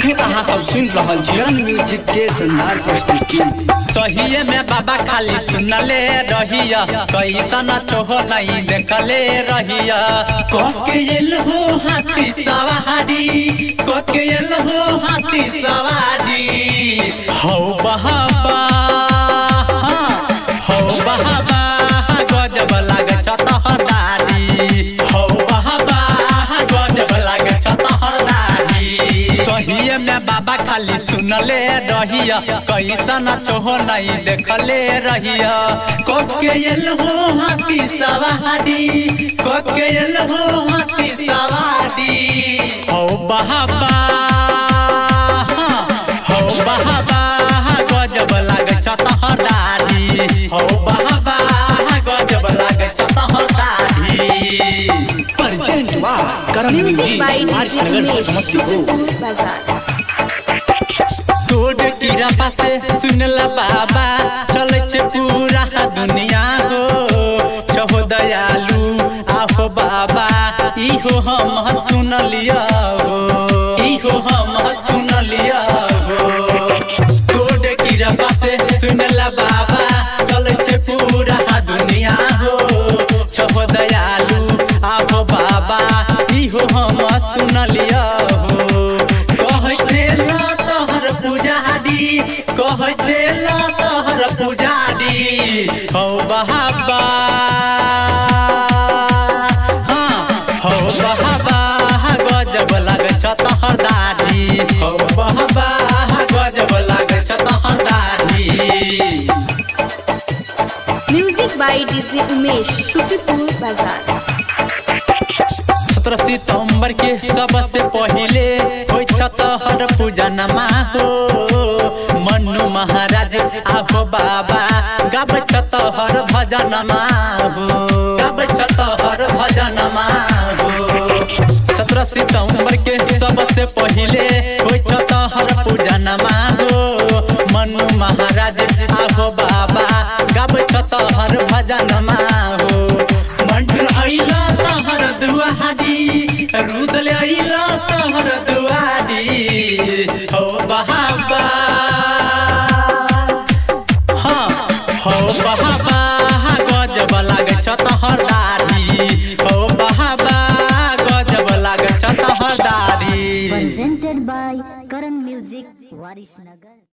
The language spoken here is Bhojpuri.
अखन अहाँ सब सुन रहल छी म्यूजिक के शानदार प्रस्तुति। सही में बाबा खाली सुनले रहिया, कैसन चोह नहीं देखले रहिया। कोकेल हो हाथी सवारी, कोकेल हो हाथी सवारी। हो बहाबा हो बहाबा गजब लागे छतहरदारी। हो बहाबा गजब लागे छतहरदारी। सही में बाबा खाली सुनले रहिया, कैसन चोह नहीं देखले रहिया। कोकेल हो हाथी सवारी, कोकेल हो हाथी सवारी। हो बहाबा हो बहाबा गजब लागे छतहरदारी। हो बहाबा गजब लागे छतहरदारी। प्रेजेंट बा करम म्यूजिक आर्ट्स नगर समस्तीपुर बाजार। तोड़ किरपा से सुनला बाबा, चले छे पूरा दुनिया हो। छहो दयालु आहो बाबा, इहो हम सुन लिया हो, इहो हम सुन लिया हो। तोड़ किरपा से सुनला बाबा, चले छे पूरा दुनिया हो। छहो दयालु आहो बाबा, इहो हम सुन लिया हो। कहै छे पुजारी, कहै छे तोहर पुजारी। हो बहाबा हो बहाबा गजब लागे छतहरदारी। हो बहाबा गजब लागे छतहरदारी। Music by DJ Umesh, Shukripur बाजार। 17 सितंबर के सबसे पहिले हो छतहर पूजनमा हो। मन्नू महाराज आहो बाबा, गाब छतहर भजनमा हो, गाब छतहर भजनमा हो। 17 सितंबर के सबसे पहिले हो छतहर पूजनमा हो। मन्नू महाराज आहो बाबा, गाब छतहर भजनमा हो। मंटू आइला तहर दुआरी, रुदल आइला तहर दुआरी। हो बहाबा हो बहाबा गजब लागे छतहरदारी। हो बहाबा गजब लागे छतहरदारी। Presented by Karan Music, Warisnagar।